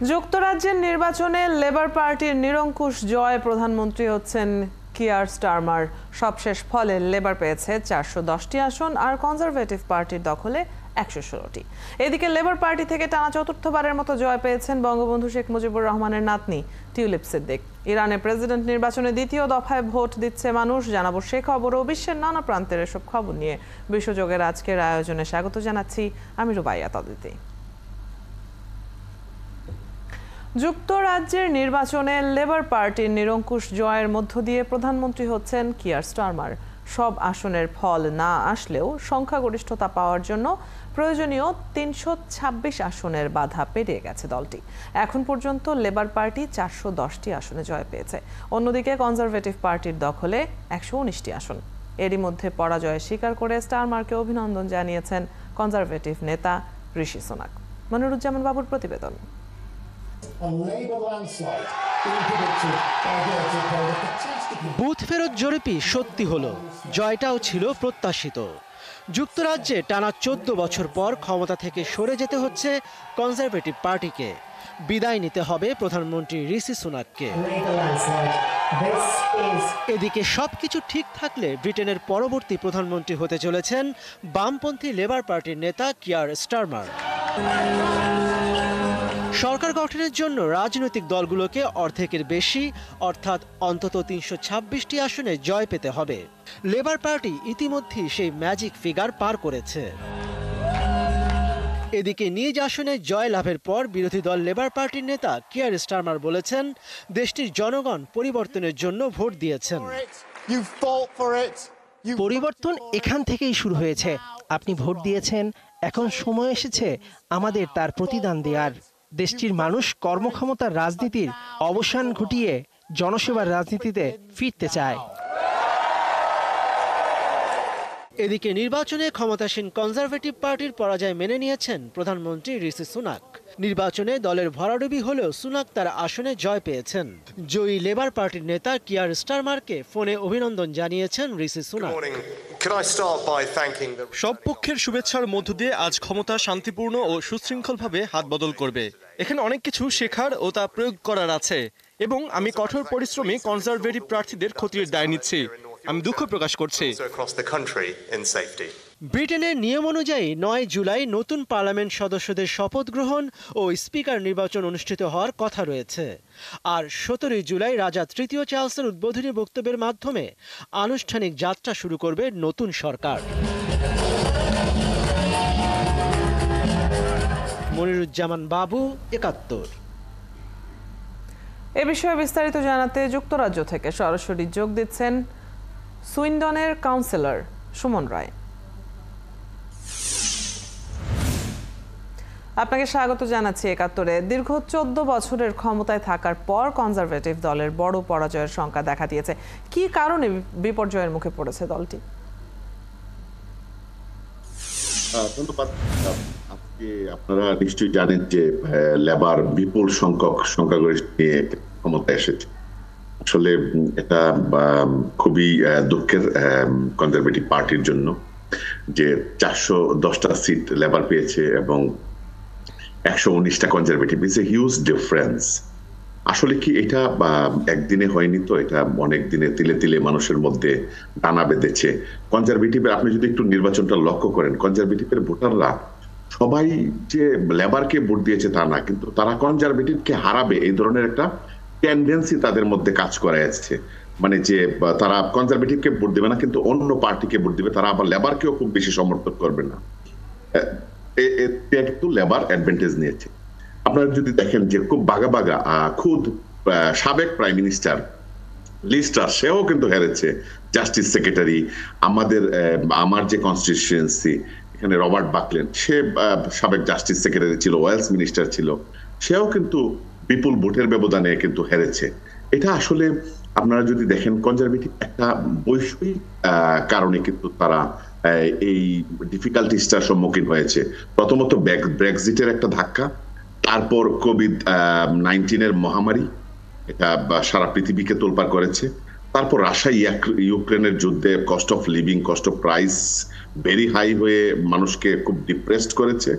যুক্তরাজ্যের নির্বাচনে লেবার পার্টির নিরঙ্কুশ জয়, প্রধানমন্ত্রী হচ্ছেন কিয়ার স্টারমার। সবশেষ ফলে লেবার পেয়েছে 410টি আসন আর কনজারভেটিভ পার্টির দখলে 116টি। এদিকে লেবার পার্টি থেকে টানা চতুর্থবারের মতো জয় পেয়েছেন বঙ্গবন্ধু শেখ মুজিবুর রহমানের নাতনি টিউলিপ সিদ্দিক। ইরানে প্রেসিডেন্ট নির্বাচনে দ্বিতীয় দফায় ভোট দিচ্ছে মানুষ। জানাবো সে খবর ও বিশ্বের নানা প্রান্তের এসব খবর নিয়ে বিশ্বযোগের আজকের আয়োজনে স্বাগত জানাচ্ছি আমি রুবাইয়া তাদিতি। যুক্তরাজ্যের নির্বাচনে লেবার পার্টির নিরঙ্কুশ জয়ের মধ্য দিয়ে প্রধানমন্ত্রী হচ্ছেন কিয়ার স্টারমার। সব আসনের ফল না আসলেও সংখ্যাগরিষ্ঠতা পাওয়ার জন্য প্রয়োজনীয় 326 আসনের বাধা পেরিয়ে গেছে দলটি। এখন পর্যন্ত লেবার পার্টি 410টি আসনে জয় পেয়েছে। অন্যদিকে কনজারভেটিভ পার্টির দখলে 119টি আসন। এরই মধ্যে পরাজয় স্বীকার করে স্টারমারকে অভিনন্দন জানিয়েছেন কনজারভেটিভ নেতা ঋষি সুনাক। মনিরুজ্জামান বাবুর প্রতিবেদন। বুথ ফেরত জরিপই সত্যি হলো, জয়টাও ছিল প্রত্যাশিত। যুক্তরাজ্যে টানা 14 বছর পর ক্ষমতা থেকে সরে যেতে হচ্ছে কনজারভেটিভ পার্টিকে। বিদায় নিতে হবে প্রধানমন্ত্রী ঋষি সুনাককে। এদিকে সবকিছু ঠিক থাকলে ব্রিটেনের পরবর্তী প্রধানমন্ত্রী হতে চলেছেন বামপন্থী লেবার পার্টির নেতা কিয়ার স্টারমার। সরকার গঠনের জন্য রাজনৈতিক দলগুলোকে অর্ধেকের বেশি অর্থাৎ অন্তত 326টি আসনে জয় পেতে হবে। লেবার পার্টি ইতিমধ্যেই সেই ম্যাজিক ফিগার পার করেছে। এদিকে নিজ আসনে জয় লাভের পর বিরোধী দল লেবার পার্টির নেতা কিয়ার স্টারমার বলেছেন, দেশটির জনগণ পরিবর্তনের জন্য ভোট দিয়েছেন। পরিবর্তন এখান থেকেই শুরু হয়েছে। আপনি ভোট দিয়েছেন, এখন সময় এসেছে আমাদের তার প্রতিদান দেওয়ার। দেশটির মানুষ কর্মক্ষমতার রাজনীতির অবসান ঘটিয়ে জনসেবার রাজনীতিতে ফিরতে চায়। এদিকে নির্বাচনে ক্ষমতাসীন কনজারভেটিভ পার্টির পরাজয় মেনে নিয়েছেন প্রধানমন্ত্রী ঋষি সুনাক। নির্বাচনে দলের ভরাডুবি হলেও সুনাক তার আসনে জয় পেয়েছেন। জয়ী লেবার পার্টির নেতা কিয়ার স্টারমারকে ফোনে অভিনন্দন জানিয়েছেন ঋষি সুনাক। সব পক্ষের শুভেচ্ছার মধ্য দিয়ে আজ ক্ষমতা শান্তিপূর্ণ ও সুশৃঙ্খলভাবে হাত বদল করবে। এখানে অনেক কিছু শেখার ও তা প্রয়োগ করার আছে এবং আমি কঠোর পরিশ্রমী কনজারভেটিভ প্রার্থীদের ক্ষতির দায় নিচ্ছি। আমি দুঃখ প্রকাশ করছি। ব্রিটেনের নিয়ম অনুযায়ী 9 জুলাই নতুন পার্লামেন্ট সদস্যদের শপথ গ্রহণ ও স্পিকার নির্বাচন অনুষ্ঠিত হওয়ার কথা রয়েছে। আর 17 জুলাই রাজা তৃতীয় চার্লসের উদ্বোধনী বক্তব্যের মাধ্যমে আনুষ্ঠানিক যাত্রা শুরু করবে নতুন সরকার। মনিরুজ্জামান বাবু, 71। এ বিষয়ে বিস্তারিত জানাতে যুক্তরাজ্য থেকে সরাসরি যোগ দিচ্ছেন সুইন্ডনের কাউন্সিলর সুমন রায়। আপনাকে স্বাগত জানাচ্ছি 71-এ। দীর্ঘ 14 বছরের ক্ষমতায় থাকার পর কনজারভেটিভ দলের বড় পরাজয়ের শঙ্কা দেখা দিয়েছে। কি কারণে বিপর্যয়ের মুখে পড়েছে দলটি? ধন্যবাদ। আজকে আপনারা নিশ্চয়ই জানেন যে লেবার বিপুল সংখ্যক সংখ্যাগরিষ্ঠ নিয়ে ক্ষমতায় এসেছে। আসলে এটা খুবই দুঃখের কনজারভেটিভ পার্টির জন্য যে 410টা সিট লেবার পেয়েছে এবং 119টা Conservative. It's a huge difference. আসলে কি এটা একদিনে হয়নি, তো এটা অনেক দিনে তিলে তিলে মানুষের মধ্যে দানা বেঁধেছে। কনজারভেটিভের আপনি যদি একটু নির্বাচনটা লক্ষ্য করেন, কনজারভেটিভের ভোটাররা সবাই যে লেবারকে ভোট দিয়েছে তা না, কিন্তু তারা কনজারভেটিভকে হারাবে এই ধরনের একটা টেন্ডেন্সি তাদের মধ্যে কাজ করে আসছে। মানে যে তারা কনজারভেটিভকে ভোট দেবে না, কিন্তু অন্য পার্টিকে ভোট দিবে। তারা আবার লেবারকেও খুব বেশি সমর্থন করবে না। একটু লেবার অ্যাডভান্টেজ নিয়েছে। আপনারা যদি দেখেন যে খুব বাগা বাগা খুদ সাবেক প্রাইম মিনিস্টার লিজ ট্রাস, সেও কিন্তু হেরেছে। জাস্টিস সেক্রেটারি আমার যে কনস্টিটিউয়েন্সি, এখানে রবার্ট বাকলেন, সে সাবেক জাস্টিস সেক্রেটারি ছিল, ওয়েলস মিনিস্টার ছিল, সেও কিন্তু বিপুল ভোটের ব্যবধানে কিন্তু হেরেছে। এটা আসলে আপনারা যদি দেখেন কনজারভেটিভ একটা বৈষয়িক কারণে কিন্তু তারা এই ডিফিকাল্টিসটার সম্মুখীন হয়েছে। প্রথমত ব্রেক্সিটের একটা ধাক্কা, তারপর কোভিড-19 মহামারী, এটা সারা পৃথিবীকে তোলপাড় করেছে। তারপর রাশিয়া ইউক্রেনের যুদ্ধে cost of living, cost of price very high হয়ে মানুষকে খুব ডিপ্রেসড করেছে।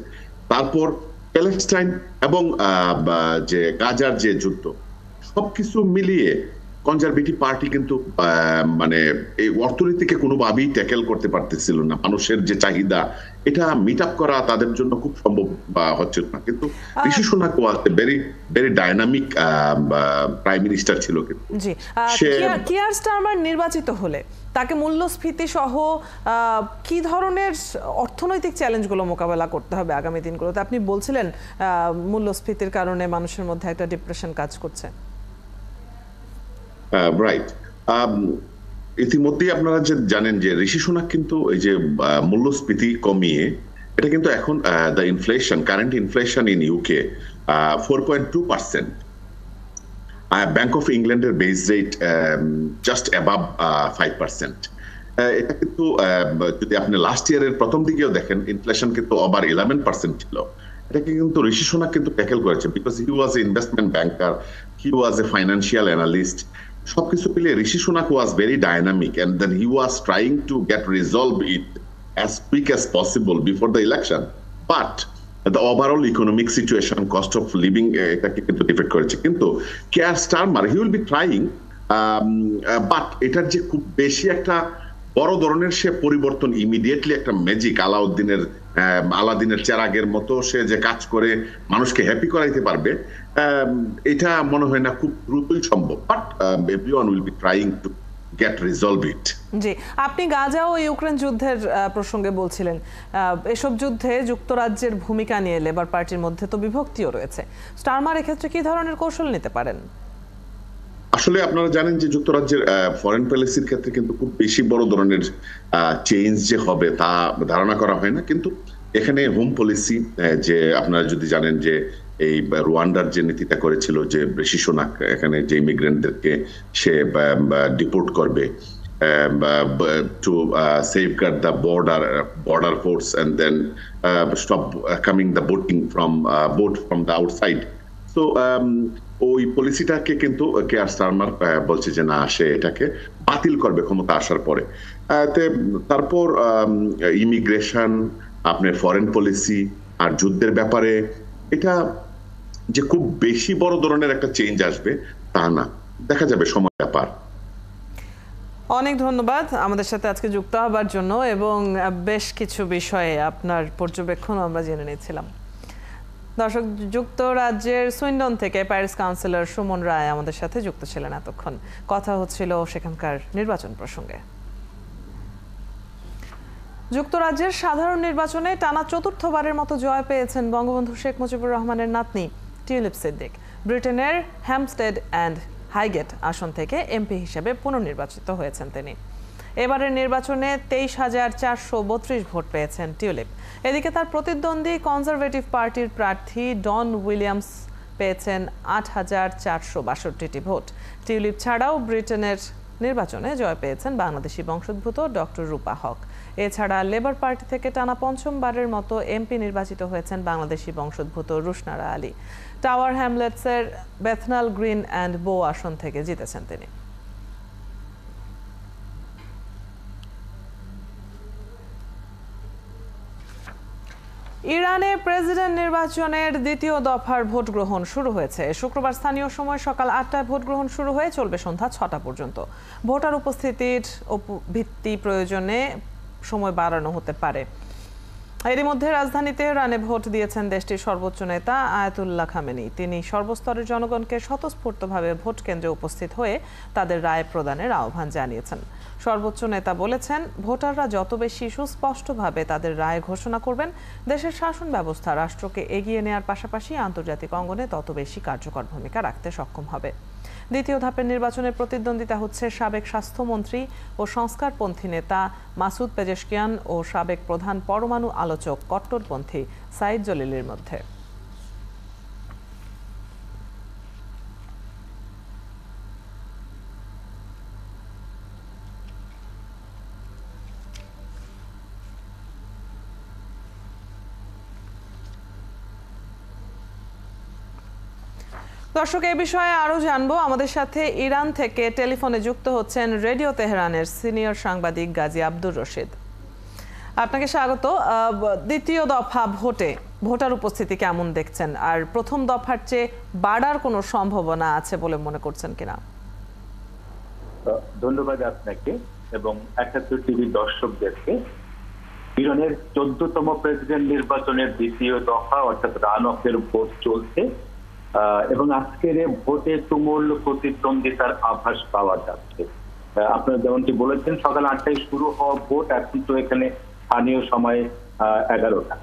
তারপর প্যালেস্টাইন এবং যে গাজার যে যুদ্ধ, সবকিছু মিলিয়ে কনজারভেটিভ পার্টি কিন্তু মানে এই অর্থনীতিকে কোনোভাবেই ট্যাকেল করতে পারতেছিল না। মানুষের যে চাহিদা এটা মিট আপ করা তাদের জন্য খুব সম্ভব হচ্ছে না। কিন্তু Rishi Sunak was very very dynamic prime minister ছিল। কিন্তু জি, কিয়ার স্টারমার নির্বাচিত হলে তাকে মূল্যস্ফীতি সহ কি ধরনের অর্থনৈতিক চ্যালেঞ্জগুলো মোকাবেলা করতে হবে আগামী দিনগুলোতে? আপনি বলছিলেন মূল্যস্ফীতির কারণে মানুষের মধ্যে একটা ডিপ্রেশন কাজ করছে। রাইট। ইতিমধ্যেই আপনারা যে জানেন যে ঋষি সুনাক কিন্তু এই যে মূল্যস্ফীতি কমিয়ে এটা কিন্তু এখন the inflation, current inflation in UK 4.2%, bank of ইংল্যান্ডের বেস রেট জাস্ট অ্যাবাভ 5%। এটা কিন্তু যদি আপনি লাস্ট ইয়ারের প্রথম দিকেও দেখেন ইনফ্লেশন কিন্তু ওভার 11% ছিল। এটাকে কিন্তু ঋষি সুনাক কিন্তু ট্যাকেল করেছে, because he was a investment banker, he was a financial analyst. সবকিছু মিলিয়ে Rishi Sunak was very dynamic and then he was trying to get resolve it as quick as possible before the election. But the overall economic situation, cost of living, এটাকে কিন্তু defect করেছে। কিন্তু care Starmer he will be trying, but এটার যে খুব বেশি একটা বড় ধরনের সে পরিবর্তন ইমিডিয়েটলি একটা ম্যাজিক আলাদিনের চেরাগের মতো সে যে কাজ করে মানুষকে হ্যাপি করাইতে পারবে, এটা মনে হয় না খুব দ্রুতই সম্ভব। But everyone will be trying to get resolve it. জি, আপনি গাজা ও ইউক্রেন যুদ্ধের প্রসঙ্গে বলছিলেন। এসব যুদ্ধে যুক্তরাজ্যের ভূমিকা নিয়ে লেবার পার্টির মধ্যে তো বিভক্তিও রয়েছে। স্টারমার এক্ষেত্রে কি ধরনের কৌশল নিতে পারেন? আসলে আপনারা জানেন যে যুক্তরাজ্যের ফরেন পলিসির ক্ষেত্রে কিন্তু খুব বেশি বড় ধরনের চেঞ্জ যে হবে তা ধারণা করা হয় না। কিন্তু এখানে হোম পলিসি, যে আপনারা যদি জানেন যে এই রুয়ান্ডার যে নীতিটা করেছিল যে ঋষি সুনাক এখানে যে ইমিগ্রেন্টদেরকে সে ডিপোর্ট করবে to safeguard the border force and then stop coming the boat from the outside. So ওই পলিসিটাকে কিন্তু কেয়ার স্টারমার বলছে যে না, সে এটাকে বাতিল করবে ক্ষমতা আসার পরে। তারপর ইমিগ্রেশন, আপনার ফরেন পলিসি আর যুদ্ধের ব্যাপারে এটা যে খুব বেশি বড় ধরনের একটা চেঞ্জ আসবে তা না, দেখা যাবে সময় ব্যাপার। অনেক ধন্যবাদ আমাদের সাথে আজকে যুক্ত হবার জন্য, এবং বেশ কিছু বিষয়ে আপনার পর্যবেক্ষণ আমরা জেনে নিয়েছিলাম। দর্শক, যুক্তরাজ্যের সুইন্ডন থেকে প্যারিস কাউন্সিলর সুমন রায় আমাদের সাথে যুক্ত ছিলেন এতক্ষণ। কথা হচ্ছিল সেখানকার নির্বাচন প্রসঙ্গে। যুক্তরাজ্যের সাধারণ নির্বাচনে টানা চতুর্থবারের মতো জয় পেয়েছেন বঙ্গবন্ধু শেখ মুজিবুর রহমানের নাতনি টিউলিপ সিদ্দিক। ব্রিটেনের হ্যাম্পস্টেড অ্যান্ড হাইগেট আসন থেকে এমপি হিসেবে পুনর্নির্বাচিত হয়েছেন তিনি। এবারের নির্বাচনে 23,432 ভোট পেয়েছেন টিউলিপ। এদিকে তার প্রতিদ্বন্দ্বী কনজারভেটিভ পার্টির প্রার্থী ডন উইলিয়ামস পেয়েছেন 8,462টি ভোট। টিউলিপ ছাড়াও ব্রিটেনের নির্বাচনে জয় পেয়েছেন বাংলাদেশি বংশোদ্ভূত ডক্টর রূপা হক। এছাড়া লেবার পার্টি থেকে টানা পঞ্চমবারের মতো এমপি নির্বাচিত হয়েছেন বাংলাদেশি বংশোদ্ভূত রুশনারা আলী। টাওয়ার হ্যামলেটসের বেথনাল গ্রিন অ্যান্ড বো আসন থেকে জিতেছেন তিনি। ইরানে প্রেসিডেন্ট নির্বাচনের দ্বিতীয় দফার ভোট গ্রহণ শুরু হয়েছে। শুক্রবার স্থানীয় সময় সকাল 8টায় ভোট গ্রহণ শুরু হয়ে চলবে সন্ধ্যা 6টা পর্যন্ত। ভোটার উপস্থিতির ভিত্তি প্রয়োজনে সময় বাড়ানো হতে পারে। এরই মধ্যে রাজধানী তেহরানে ভোট দিয়েছেন দেশটির সর্বোচ্চ নেতা আয়াতুল্লাহ খামেনি। তিনি সর্বস্তরের জনগণকে স্বতঃস্ফূর্তভাবে ভোট কেন্দ্রে উপস্থিত হয়ে তাদের রায় প্রদানের আহ্বান জানিয়েছেন। সর্বোচ্চ নেতা বলেছেন, ভোটাররা যত বেশি সুস্পষ্টভাবে তাদের রায় ঘোষণা করবেন, দেশের শাসন ব্যবস্থা রাষ্ট্রকে এগিয়ে নেওয়ার পাশাপাশি আন্তর্জাতিক অঙ্গনে তত বেশি কার্যকর ভূমিকা রাখতে সক্ষম হবে। দ্বিতীয় ধাপের নির্বাচনের প্রতিদ্বন্দ্বিতা হচ্ছে সাবেক স্বাস্থ্যমন্ত্রী ও সংস্কারপন্থী নেতা মাসুদ পেজেশকিয়ান ও সাবেক প্রধান পরমাণু আলোচক কট্টরপন্থী সাইদ জলিলের মধ্যে। দর্শক, এ বিষয়ে আরো জানবো। আমাদের সাথে ইরান থেকে টেলিফোনে যুক্ত হচ্ছেন রেডিও তেহরানের সিনিয়র সাংবাদিক গাজী আব্দুর রশিদ। আপনাকে স্বাগত। দ্বিতীয় দফা ভোটে ভোটার উপস্থিতি কেমন দেখছেন, আর প্রথম দফার চেয়ে বাড়ার কোনো সম্ভাবনা আছে বলে মনে করছেন কিনা? ধন্যবাদ আপনাকে এবং ৭১ টিভি দর্শকদেরকে। ইরানের ১৪তম প্রেসিডেন্ট নির্বাচনের দ্বিতীয় দফা অর্থাৎ রান অফের ভোট চলছে এবং আজকের ভোটে তুমুল প্রতিদ্বন্দ্বিতার আভাস পাওয়া যাচ্ছে। আপনারা যেমনটি বলেছেন, সকাল ৮টায় শুরু হওয়া ভোট এখন তো এখানে স্থানীয় সময় ১১টা।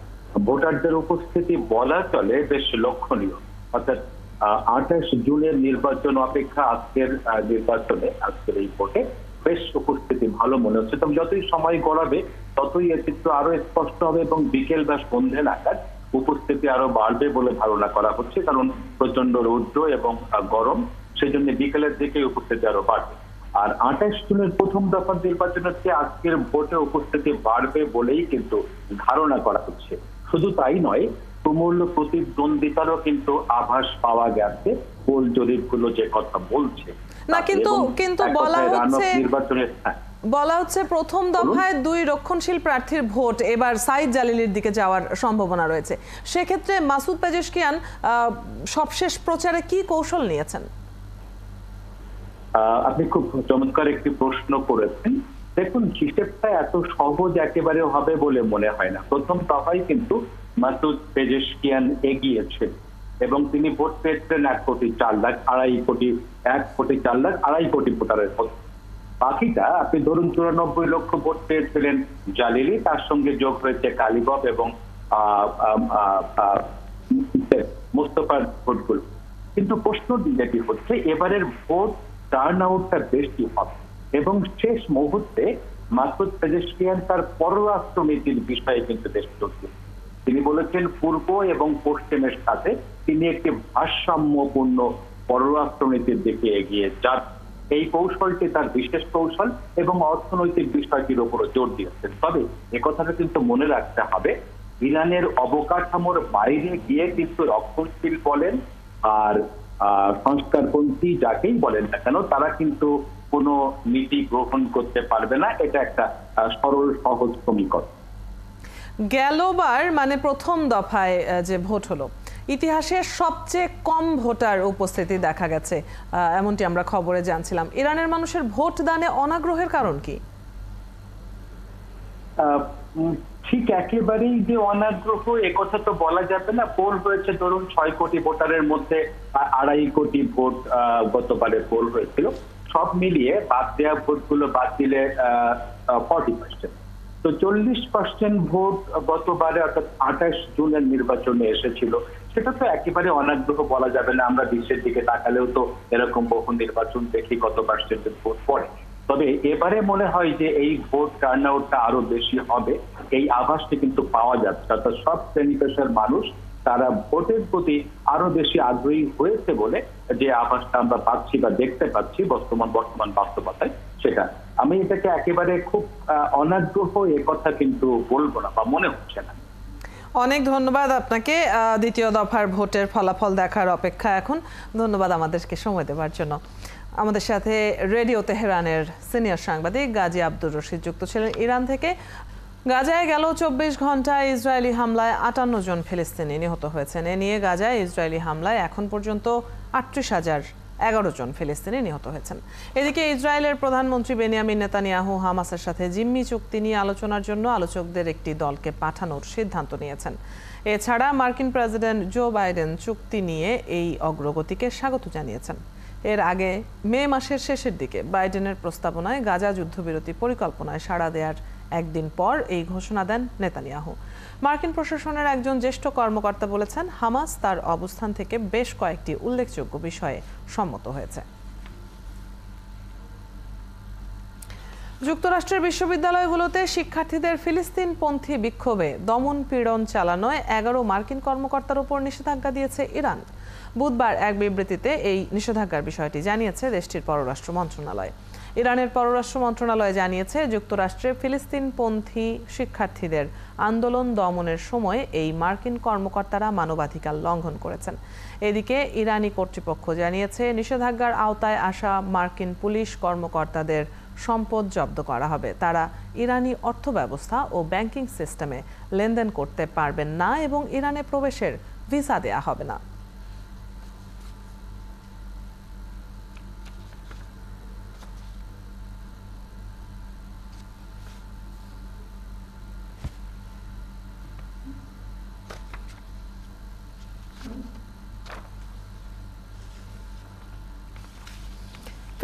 ভোটারদের উপস্থিতি বলা চলে বেশ লক্ষণীয়, অর্থাৎ ২৮ জুনের নির্বাচন অপেক্ষা আজকের নির্বাচনে, আজকের এই ভোটে বেশ উপস্থিতি ভালো মনে হচ্ছে। তবে যতই সময় গড়াবে ততই এর চিত্র আরো স্পষ্ট হবে এবং বিকেল বা সন্ধ্যে নাগাদ উপস্থিতি আরো বাড়বে বলে ধারণা করা হচ্ছে, কারণ প্রচন্ড রৌদ্র এবং গরম, সেই জন্য বিকেলের দিকে উপস্থিতি আরো বাড়বে। আর ২৮ জুনের প্রথম দফার নির্বাচনের চেয়ে আজকের ভোটে উপস্থিতি বাড়বে বলেই কিন্তু ধারণা করা হচ্ছে। শুধু তাই নয়, তুমুল প্রতিদ্বন্দ্বিতারও কিন্তু আভাস পাওয়া গেছে পোল জরিপগুলো যে কথা বলছে। না, কিন্তু বলা হচ্ছে প্রথম দফায় ২ রক্ষণশীল প্রার্থীর ভোট এবার সাইদ জালিলির দিকে যাওয়ার সম্ভাবনা রয়েছে। সেক্ষেত্রে মাসুদ পেজেশকিয়ান সবশেষ প্রচারে কি কৌশল নিয়েছেন? আপনি খুব চমৎকার একটি প্রশ্ন করেছেন। দেখুন, হিসেবটা এত সহজ একেবারে হবে বলে মনে হয় না। প্রথম দফায় কিন্তু মাসুদ পেজেশকিয়ান এগিয়েছে এবং তিনি ভোট পেয়েছিলেন ১,৪,০০,০০০, ১,৪,০০,০০০ কোটি ভোটারের মধ্যে। বাকিটা আপনি ধরুন ৯৪ লক্ষ ভোট পেয়েছিলেন জালিলি, তার সঙ্গে যোগ হয়েছে কালিবফ এবং মোস্তফার ভোটগুলো। কিন্তু প্রশ্ন যেটি হচ্ছে, এবারের ভোট টার্ন আউটটা বেশি হবে এবং শেষ মুহূর্তে মাসুদ পেজেশকিয়ান তার পররাষ্ট্রনীতির বিষয়ে কিন্তু বেশ জোর। তিনি বলেছেন পূর্ব এবং পশ্চিমের সাথে তিনি একটি ভারসাম্যপূর্ণ পররাষ্ট্রনীতির দিকে এগিয়ে যান। এই কৌশলটি তার বিশেষ কৌশল এবং অর্থনৈতিক বিষয়টির উপর জোর দিয়েছেন। তবে একথাটা কিন্তু মনে রাখতে হবে, ইরানের অবকাঠামোর বাইরে গিয়ে কিন্তু রক্ষণশীল বলেন আর সংস্কারপন্থী যাকেই বলেন না কেন, তারা কিন্তু কোনো নীতি গ্রহণ করতে পারবে না। এটা একটা সরল সহজ সমীকরণ। গেলবার মানে প্রথম দফায় যে ভোট হলো, ইতিহাসে সবচেয়ে কম ভোটার উপস্থিতি দেখা গেছে, এমনটি আমরা খবরে জানছিলাম। ইরানের মানুষের ভোট দানে অনাগ্রহের কারণ কি? ঠিক একেবারেই যে অনাগ্রহ একথা তো বলা যাবে না। পোল হয়েছে ধরুন ৬ কোটি ভোটারের মধ্যে ২.৫ কোটি ভোট গতবারে পোল হয়েছিল। সব মিলিয়ে বাদ দেওয়া ভোটগুলো বাদ দিলে 40%। তো 40% ভোট গতবারে অর্থাৎ ২৮ জুনের নির্বাচনে এসেছিল। সেটা তো একেবারে অনাগ্রহ বলা যাবে না। আমরা বিশ্বের দিকে তাকালেও তো এরকম বহু নির্বাচন দেখি কত পার্সেন্টের ভোট পড়ে। তবে এবারে মনে হয় যে এই ভোট টার্ন আউটটা আরো বেশি হবে, এই আভাসটি কিন্তু পাওয়া যাচ্ছে। অর্থাৎ সব শ্রেণী পেশার মানুষ তারা ভোটের প্রতি আরো বেশি আগ্রহী হয়েছে বলে যে আভাসটা আমরা পাচ্ছি বা দেখতে পাচ্ছি বর্তমান বাস্তবতায়, সেটা আমি এটাকে একেবারে খুব অনাগ্রহ কথা কিন্তু বলবো না বা মনে হচ্ছে না। অনেক ধন্যবাদ আপনাকে। দ্বিতীয় দফার ভোটের ফলাফল দেখার অপেক্ষা এখন। ধন্যবাদ আমাদেরকে সময় দেওয়ার জন্য। আমাদের সাথে রেডিও তেহরানের সিনিয়র সাংবাদিক গাজী আব্দুর রশিদ যুক্ত ছিলেন ইরান থেকে। গাজায় গেল ২৪ ঘন্টায় ইসরায়েলি হামলায় ৫৮ জন ফিলিস্তিনি নিহত হয়েছেন। এ নিয়ে গাজায় ইসরায়েলি হামলায় এখন পর্যন্ত ৩৮,০১১ জন ফিলিস্তিনি নিহত হয়েছেন। এদিকে ইসরায়েলের প্রধানমন্ত্রী বেনিয়ামিন নেতানিয়াহু হামাসের সাথে জিম্মি চুক্তি নিয়ে আলোচনার জন্য আলোচকদের একটি দলকে পাঠানোর সিদ্ধান্ত নিয়েছেন। এছাড়া মার্কিন প্রেসিডেন্ট জো বাইডেন চুক্তি নিয়ে এই অগ্রগতিকে স্বাগত জানিয়েছেন। এর আগে মে মাসের শেষের দিকে বাইডেনের প্রস্তাবনায় গাজা যুদ্ধবিরতি পরিকল্পনায় সাড়া দেওয়ার একদিন পর এই ঘোষণা দেন নেতানিয়াহু। মার্কিন প্রশাসনের একজন জ্যেষ্ঠ কর্মকর্তা বলেছেন, হামাস তার অবস্থান থেকে বেশ কয়েকটি উল্লেখযোগ্য বিষয়ে সম্মত হয়েছে। যুক্তরাষ্ট্রের বিশ্ববিদ্যালয়গুলোতে শিক্ষার্থীদের ফিলিস্তিনপন্থী বিক্ষোভে দমন পীড়ন চালানোয় ১১ মার্কিন কর্মকর্তার উপর নিষেধাজ্ঞা দিয়েছে ইরান। বুধবার এক বিবৃতিতে এই নিষেধাজ্ঞার বিষয়টি জানিয়েছে দেশটির পররাষ্ট্র মন্ত্রণালয়। ইরানের পররাষ্ট্র মন্ত্রণালয় জানিয়েছে, যুক্তরাষ্ট্রে ফিলিস্তিনপন্থী শিক্ষার্থীদের আন্দোলন দমনের সময় এই মার্কিন কর্মকর্তারা মানবাধিকার লঙ্ঘন করেছেন। এদিকে ইরানি কর্তৃপক্ষ জানিয়েছে, নিষেধাজ্ঞার আওতায় আসা মার্কিন পুলিশ কর্মকর্তাদের সম্পদ জব্দ করা হবে। তারা ইরানি অর্থব্যবস্থা ও ব্যাংকিং সিস্টেমে লেনদেন করতে পারবেন না এবং ইরানে প্রবেশের ভিসা দেয়া হবে না।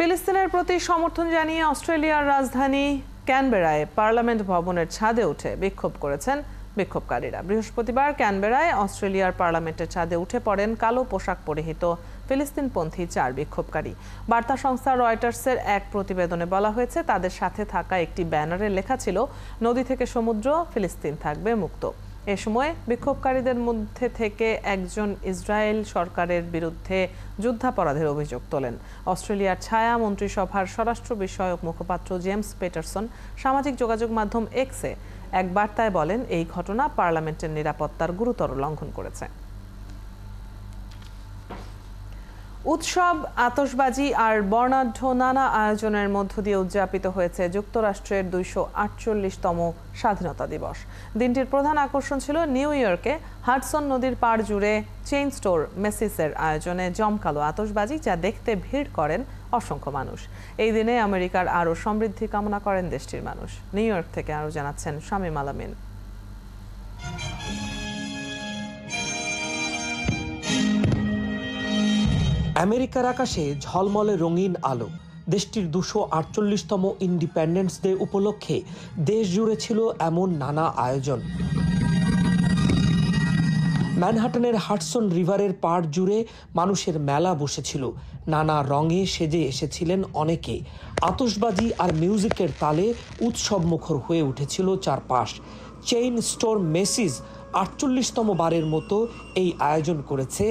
ফিলিস্তিনের প্রতি সমর্থন জানিয়ে অস্ট্রেলিয়ার রাজধানী ক্যানবেরায় পার্লামেন্ট ভবনের ছাদে উঠে বিক্ষোভ করেছেন বিক্ষোভকারীরা। বৃহস্পতিবার ক্যানবেরায় অস্ট্রেলিয়ার পার্লামেন্টের ছাদে উঠে পড়েন কালো পোশাক পরিহিত ফিলিস্তিনপন্থী 4 বিক্ষোভকারী। বার্তা সংস্থা রয়টার্সের এক প্রতিবেদনে বলা হয়েছে, তাদের সাথে থাকা একটি ব্যানারে লেখা ছিল, নদী থেকে সমুদ্র, ফিলিস্তিন থাকবে মুক্ত। এ সময় বিক্ষোভকারীদের মধ্যে থেকে একজন ইসরায়েল সরকারের বিরুদ্ধে যুদ্ধাপরাধের অভিযোগ তোলেন। অস্ট্রেলিয়ার ছায়া মন্ত্রিসভার স্বরাষ্ট্র বিষয়ক মুখপাত্র জেমস পেটারসন সামাজিক যোগাযোগ মাধ্যম এক্সে এক বার্তায় বলেন, এই ঘটনা পার্লামেন্টের নিরাপত্তার গুরুতর লঙ্ঘন করেছে। উৎসব, আতশবাজি আর বর্ণাঢ্য নানা আয়োজনের মধ্য দিয়ে উদযাপিত হয়েছে যুক্তরাষ্ট্রের 248তম স্বাধীনতা দিবস। দিনটির প্রধান আকর্ষণ ছিল নিউ ইয়র্কে হাডসন নদীর পাড় জুড়ে চেইন স্টোর মেসিসের আয়োজনে জমকালো আতশবাজি, যা দেখতে ভিড় করেন অসংখ্য মানুষ। এই দিনে আমেরিকার আরও সমৃদ্ধি কামনা করেন দেশটির মানুষ। নিউ ইয়র্ক থেকে আরও জানাচ্ছেন শামীম আলামিন। আমেরিকার আকাশে ঝলমলে রঙিন আলো। দেশটির 248তম ইন্ডিপেন্ডেন্স ডে উপলক্ষে দেশ জুড়ে ছিল এমন নানা আয়োজন। ম্যানহাটনের হাডসন রিভারের পাড় জুড়ে মানুষের মেলা বসেছিল। নানা রঙে সেজে এসেছিলেন অনেকে। আতশবাজি আর মিউজিকের তালে উৎসব মুখর হয়ে উঠেছিল চারপাশ। চেইন স্টোর মেসিস 48তম বারের মতো এই আয়োজন করেছে,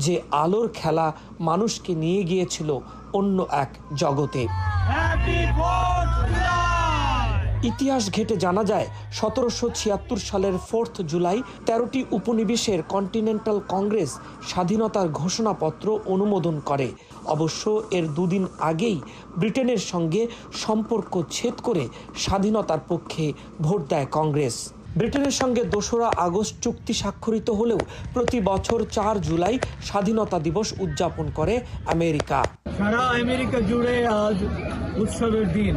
যে আলোর খেলা মানুষকে নিয়ে গিয়েছিল অন্য এক জগতে। ইতিহাস ঘেঁটে জানা যায় 1776 সালের 4 জুলাই 13টি উপনিবেশের কন্টিনেন্টাল কংগ্রেস স্বাধীনতার ঘোষণাপত্র অনুমোদন করে। অবশ্য এর দুদিন আগেই ব্রিটেনের সঙ্গে সম্পর্ক ছেদ করে স্বাধীনতার পক্ষে ভোট দেয় কংগ্রেস। ব্রিটেনের সঙ্গে 2 আগস্ট চুক্তি স্বাক্ষরিত হলেও প্রতি বছর 4 জুলাই স্বাধীনতা দিবস উদযাপন করে আমেরিকা। সারা আমেরিকা জুড়ে আজ উৎসবের দিন।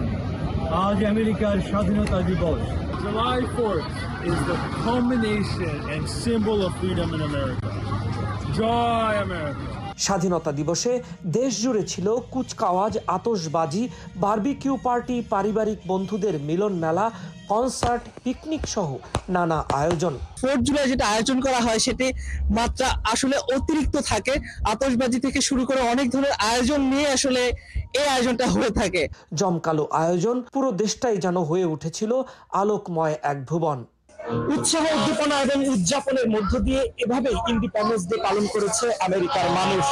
আজ আমেরিকার স্বাধীনতা দিবস। July 4th is the culmination and symbol of freedom in America. Joy America. স্বাধীনতা দিবসে দেশ জুড়ে ছিল কুচকাওয়াজ, আতশবাজি, বারবিকিউ পার্টি, পারিবারিক বন্ধুদের মিলন মেলা, কনসার্ট, পিকনিক সহ নানা আয়োজন। 4 জুলাই যেটা আয়োজন করা হয় সেটি মাত্রা আসলে অতিরিক্ত থাকে। আতশবাজি থেকে শুরু করে অনেক ধরনের আয়োজন নিয়ে আসলে এই আয়োজনটা হয়ে থাকে। জমকালো আয়োজন, পুরো দেশটাই যেন হয়ে উঠেছিল আলোকময় এক ভুবন। উৎসাহ, উদ্দীপনা এবং উদযাপনের মধ্য দিয়ে এভাবেই ইন্ডিপেন্ডেন্স ডে পালন করেছে আমেরিকার মানুষ।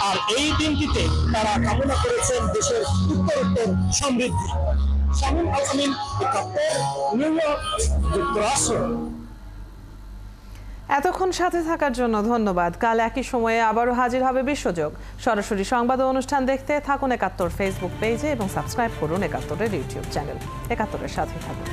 আর এই দিনটিতে তারা কামনা করেছেন দেশের উত্তরোত্তর সমৃদ্ধি। শামীম আলামিন, নিউ ইয়র্ক, যুক্তরাষ্ট্র। এতক্ষণ সাথে থাকার জন্য ধন্যবাদ। কাল একই সময়ে আবারও হাজির হবে বিশ্বযোগ। সরাসরি সংবাদ ও অনুষ্ঠান দেখতে থাকুন ৭১ ফেসবুক পেজে এবং সাবস্ক্রাইব করুন ৭১-এর ইউটিউব চ্যানেল। ৭১-এর সাথে থাকুন।